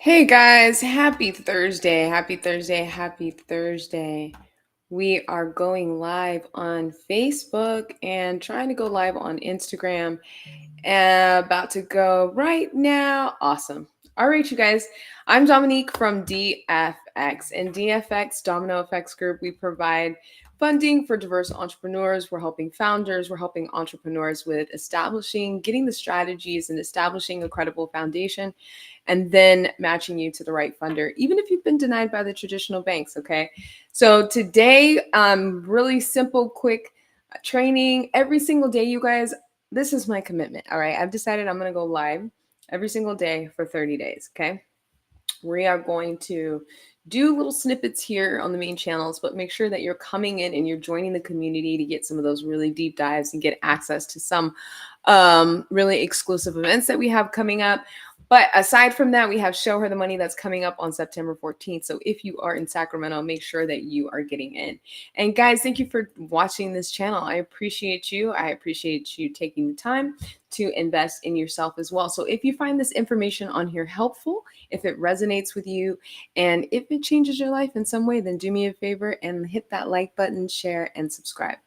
Hey guys, happy Thursday. Happy Thursday. Happy Thursday. We are going live on Facebook and trying to go live on Instagram. About to go right now. Awesome. All right, you guys. I'm Dominique from DFX. And DFX, Domino Effects Group, we provide funding for diverse entrepreneurs. We're helping founders, we're helping entrepreneurs with getting the strategies and establishing a credible foundation, and then matching you to the right funder, even if you've been denied by the traditional banks. Okay. So today, really simple, quick training every single day, you guys. This is my commitment. All right. I've decided I'm going to go live every single day for 30 days. Okay. We are going to do little snippets here on the main channels, but make sure that you're coming in and you're joining the community to get some of those really deep dives and get access to some really exclusive events that we have coming up. But aside from that, we have Show Her the Money that's coming up on September 14th. So if you are in Sacramento, make sure that you are getting in. And guys, thank you for watching this channel. I appreciate you. I appreciate you taking the time to invest in yourself as well. So if you find this information on here helpful, if it resonates with you, and if it changes your life in some way, then do me a favor and hit that like button, share, and subscribe.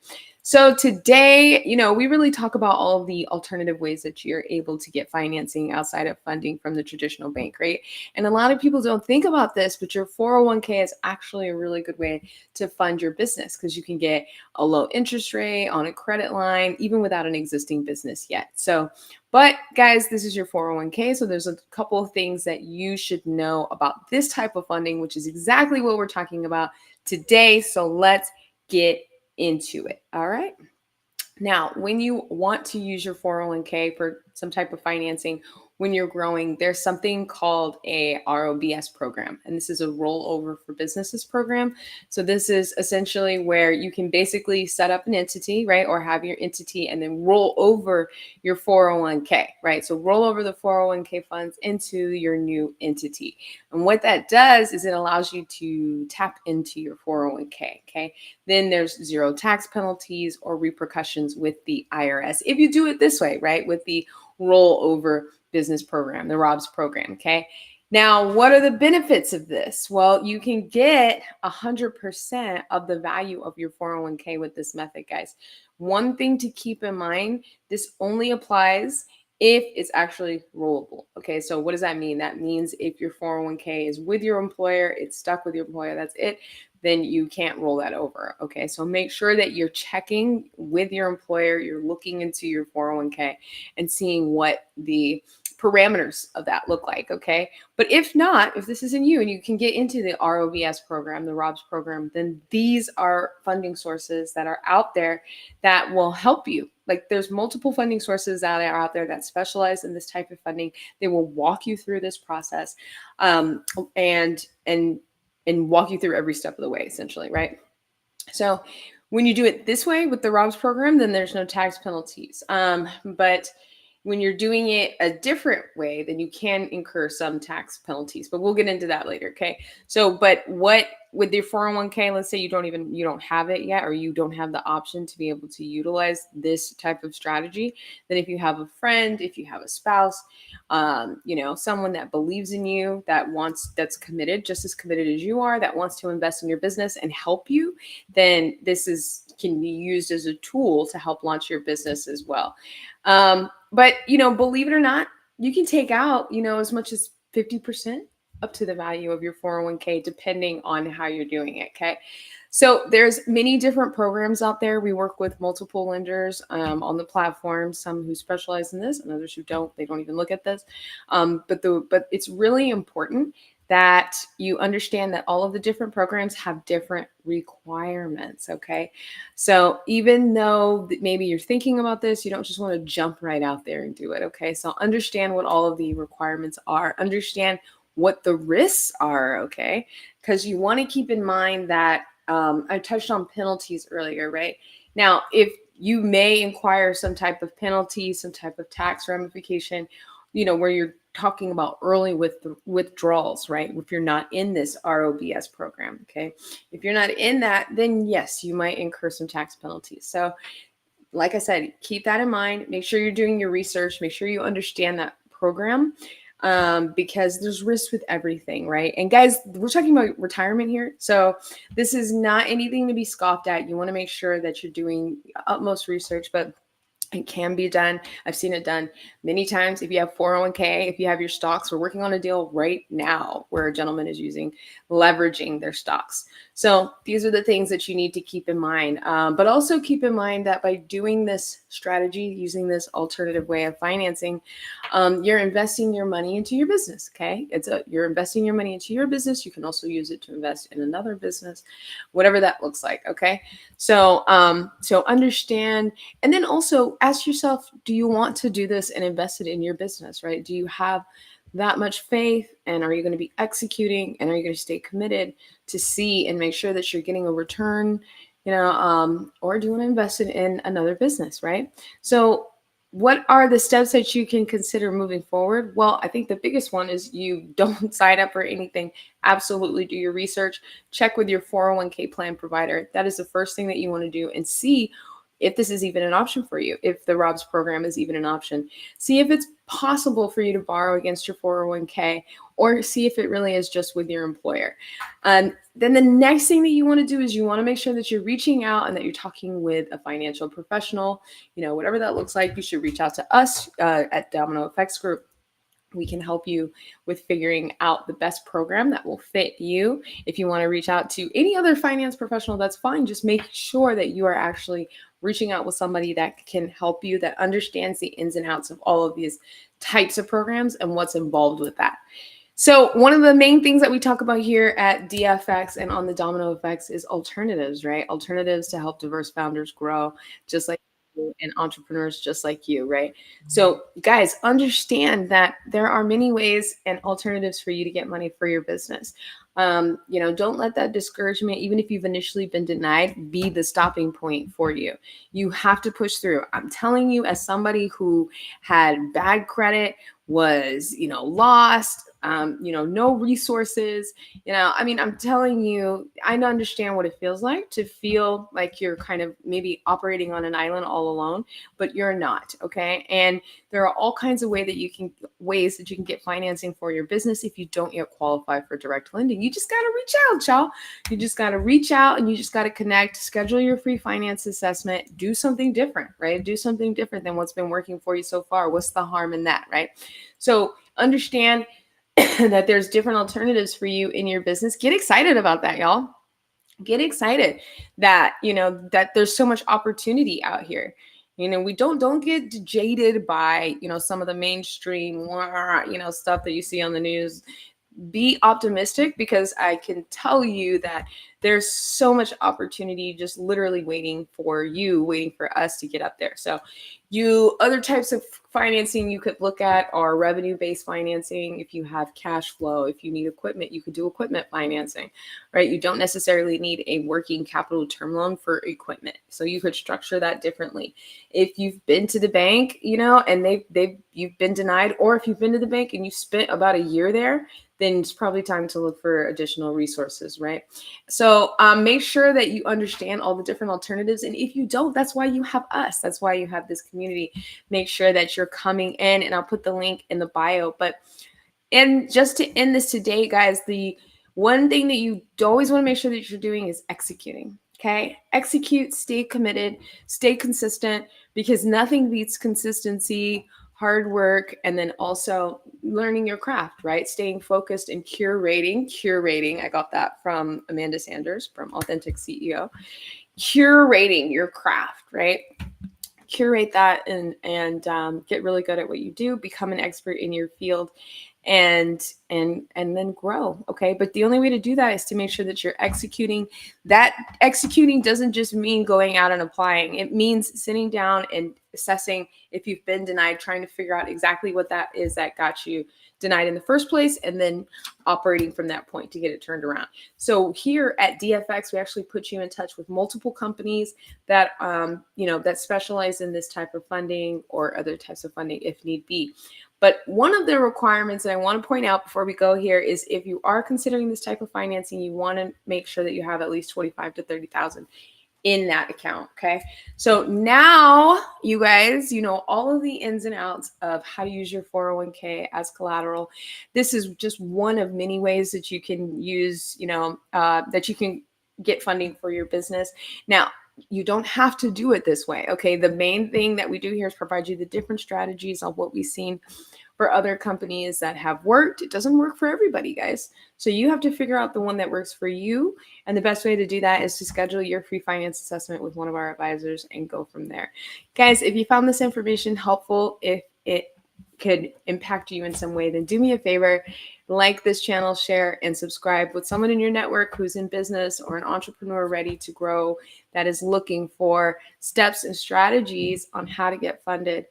So today, we really talk about all of the alternative ways that you're able to get financing outside of funding from the traditional bank, right? And a lot of people don't think about this, but your 401k is actually a really good way to fund your business because you can get a low interest rate on a credit line, even without an existing business yet. But guys, this is your 401k. So there's a couple of things that you should know about this type of funding, which is exactly what we're talking about today. So let's get into it. All right. Now, when you want to use your 401k for some type of financing, when you're growing, there's something called a ROBS program. And this is a rollover for businesses program. So this is essentially where you can basically set up an entity, right? Or have your entity and then roll over your 401k, right? So roll over the 401k funds into your new entity. And what that does is it allows you to tap into your 401k, okay? Then there's zero tax penalties or repercussions with the IRS if you do it this way, right? With the rollover business program, the ROBS program. Okay. Now, what are the benefits of this? Well, you can get 100% of the value of your 401k with this method, guys. One thing to keep in mind, this only applies if it's actually rollable. Okay, so what does that mean? That means if your 401k is with your employer, it's stuck with your employer, that's it, then you can't roll that over. Okay, so make sure that you're checking with your employer, you're looking into your 401k and seeing what the parameters of that look like. Okay, but if not, if this isn't you and you can get into the ROBS program, the ROBS program, then these are funding sources that are out there that will help you. Like there's multiple funding sources that are out there that specialize in this type of funding. They will walk you through this process, and walk you through every step of the way, essentially, right? So when you do it this way with the ROBS program, then there's no tax penalties. But when you're doing it a different way, then you can incur some tax penalties. But we'll get into that later, okay? So, but what with your 401k, let's say you don't have it yet, or you don't have the option to be able to utilize this type of strategy, then if you have a friend, if you have a spouse, someone that believes in you, that's committed, just as committed as you are, that wants to invest in your business and help you, then can be used as a tool to help launch your business as well. But believe it or not, you can take out, as much as 50% up to the value of your 401k, depending on how you're doing it. Okay. So there's many different programs out there. We work with multiple lenders on the platform, some who specialize in this and others who don't. They don't even look at this. But it's really important that you understand that all of the different programs have different requirements. Okay. So even though maybe you're thinking about this, you don't just want to jump right out there and do it. Okay. So understand what all of the requirements are, understand what the risks are. Okay. Because you want to keep in mind that I touched on penalties earlier, right? Now, if you may inquire some type of penalty, some type of tax ramification, where you're talking about early withdrawals, right? If you're not in this ROBS program, okay? If you're not in that, then yes, you might incur some tax penalties. So like I said, keep that in mind. Make sure you're doing your research. Make sure you understand that program. because there's risk with everything, right? And guys, we're talking about retirement here. So this is not anything to be scoffed at. You want to make sure that you're doing utmost research, but it can be done. I've seen it done many times. If you have 401k, if you have your stocks, we're working on a deal right now where a gentleman is leveraging their stocks. So these are the things that you need to keep in mind. But also keep in mind that by doing this strategy, using this alternative way of financing, you're investing your money into your business. Okay, you're investing your money into your business. You can also use it to invest in another business, whatever that looks like. Okay, so understand, and then also ask yourself, do you want to do this and invest it in your business, right? Do you have that much faith, and are you going to be executing, and are you going to stay committed to see and make sure that you're getting a return, or do you want to invest it in another business, right? So what are the steps that you can consider moving forward? Well, I think the biggest one is you don't sign up for anything. Absolutely do your research. Check with your 401k plan provider. That is the first thing that you want to do, and see if this is even an option for you, if the Rob's program is even an option. See if it's possible for you to borrow against your 401k, or see if it really is just with your employer. Then the next thing that you want to do is you want to make sure that you're reaching out and that you're talking with a financial professional. Whatever that looks like, you should reach out to us at Domino Effects Group. We can help you with figuring out the best program that will fit you. If you want to reach out to any other finance professional, that's fine. Just make sure that you are actually reaching out with somebody that can help you, that understands the ins and outs of all of these types of programs and what's involved with that. So one of the main things that we talk about here at DFX and on the Domino Effects is alternatives, right? Alternatives to help diverse founders grow, just like you, and entrepreneurs just like you, right? So guys, understand that there are many ways and alternatives for you to get money for your business. Don't let that discouragement, even if you've initially been denied, be the stopping point for you. You have to push through. I'm telling you, as somebody who had bad credit, was, lost, no resources, I'm telling you, I understand what it feels like to feel like you're kind of maybe operating on an island all alone, but you're not. Okay. And there are all kinds of ways that you can get financing for your business if you don't yet qualify for direct lending. You just got to reach out, y'all. You just got to reach out, and you just got to connect, schedule your free finance assessment, do something different, right? Do something different than what's been working for you so far. What's the harm in that, right? So understand that there's different alternatives for you in your business. Get excited about that, y'all. Get excited that, that there's so much opportunity out here. We don't get jaded by, some of the mainstream, stuff that you see on the news. Be optimistic, because I can tell you that there's so much opportunity just literally waiting for us to get up there. So other types of financing you could look at are revenue-based financing. If you have cash flow, if you need equipment, you could do equipment financing, right? You don't necessarily need a working capital term loan for equipment. So you could structure that differently. If you've been to the bank, and you've been denied, or if you've been to the bank and you spent about a year there, then it's probably time to look for additional resources, right? So make sure that you understand all the different alternatives. And if you don't, that's why you have us. That's why you have this community. Make sure that you're coming in, and I'll put the link in the bio. And just to end this today, guys, the one thing that you always want to make sure that you're doing is executing. Okay? Execute, stay committed, stay consistent, because nothing beats consistency, hard work, and then also learning your craft, right? Staying focused and curating. I got that from Amanda Sanders from Authentic CEO. Curating your craft, right? Curate that and get really good at what you do. Become an expert in your field, and then grow. Okay, but the only way to do that is to make sure that you're executing. That executing doesn't just mean going out and applying. It means sitting down and assessing if you've been denied, trying to figure out exactly what that is that got you denied in the first place, and then operating from that point to get it turned around. So here at DFX, we actually put you in touch with multiple companies that that specialize in this type of funding or other types of funding if need be. But one of the requirements that I want to point out before we go here is, if you are considering this type of financing, you want to make sure that you have at least 25 to 30,000 in that account. Okay. So now you guys, you know all of the ins and outs of how to use your 401k as collateral. This is just one of many ways that you can use, that you can get funding for your business. Now, you don't have to do it this way. Okay. The main thing that we do here is provide you the different strategies on what we've seen for other companies that have worked. It doesn't work for everybody, guys. So you have to figure out the one that works for you. And the best way to do that is to schedule your free finance assessment with one of our advisors and go from there. Guys, if you found this information helpful, if it could impact you in some way, then do me a favor, like this channel, share, and subscribe with someone in your network who's in business or an entrepreneur ready to grow that is looking for steps and strategies on how to get funded.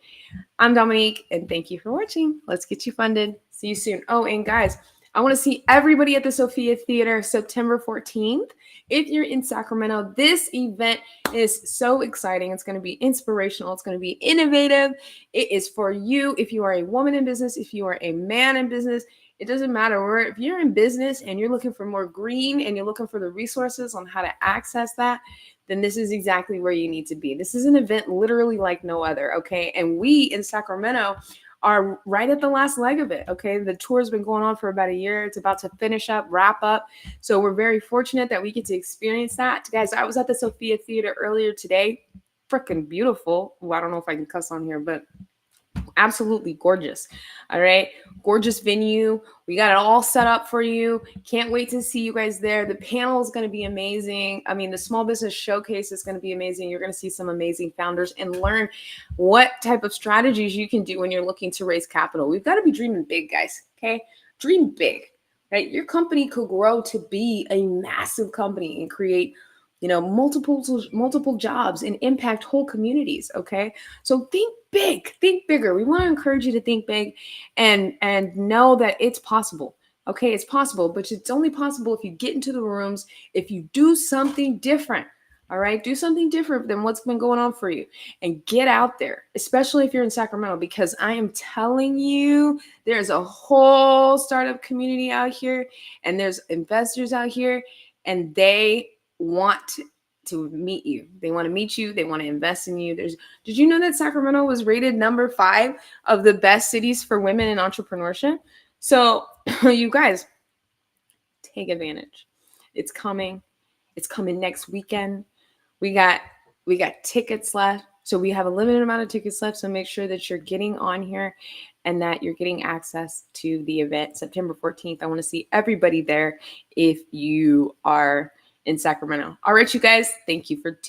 I'm Dominique, and thank you for watching. Let's get you funded. See you soon. Oh, and guys, I want to see everybody at the Sophia Theater September 14th. If you're in Sacramento, this event is so exciting. It's going to be inspirational. It's going to be innovative. It is for you. If you are a woman in business, if you are a man in business, it doesn't matter. If you're in business and you're looking for more green and you're looking for the resources on how to access that, then this is exactly where you need to be. This is an event literally like no other, okay? And we in Sacramento are right at the last leg of it, okay? The tour's been going on for about a year. It's about to finish up, wrap up. So we're very fortunate that we get to experience that. Guys, I was at the Sophia Theater earlier today. Freaking beautiful. Well, I don't know if I can cuss on here, but absolutely gorgeous. All right. Gorgeous venue. We got it all set up for you. Can't wait to see you guys there. The panel is going to be amazing. I mean, the small business showcase is going to be amazing. You're going to see some amazing founders and learn what type of strategies you can do when you're looking to raise capital. We've got to be dreaming big, guys. Okay. Dream big, right? Your company could grow to be a massive company and create, multiple jobs and impact whole communities. Okay. So think big, think bigger. We want to encourage you to think big and know that it's possible. Okay. It's possible, but it's only possible if you get into the rooms, if you do something different. All right. Do something different than what's been going on for you and get out there, especially if you're in Sacramento, because I am telling you, there's a whole startup community out here and there's investors out here and they want to meet you. They want to meet you. They want to invest in you. Did you know that Sacramento was rated number 5 of the best cities for women in entrepreneurship? So you guys, take advantage. It's coming. It's coming next weekend. We got tickets left. So we have a limited amount of tickets left. So make sure that you're getting on here and that you're getting access to the event September 14th. I want to see everybody there if you are in Sacramento. All right, you guys, thank you for tuning in.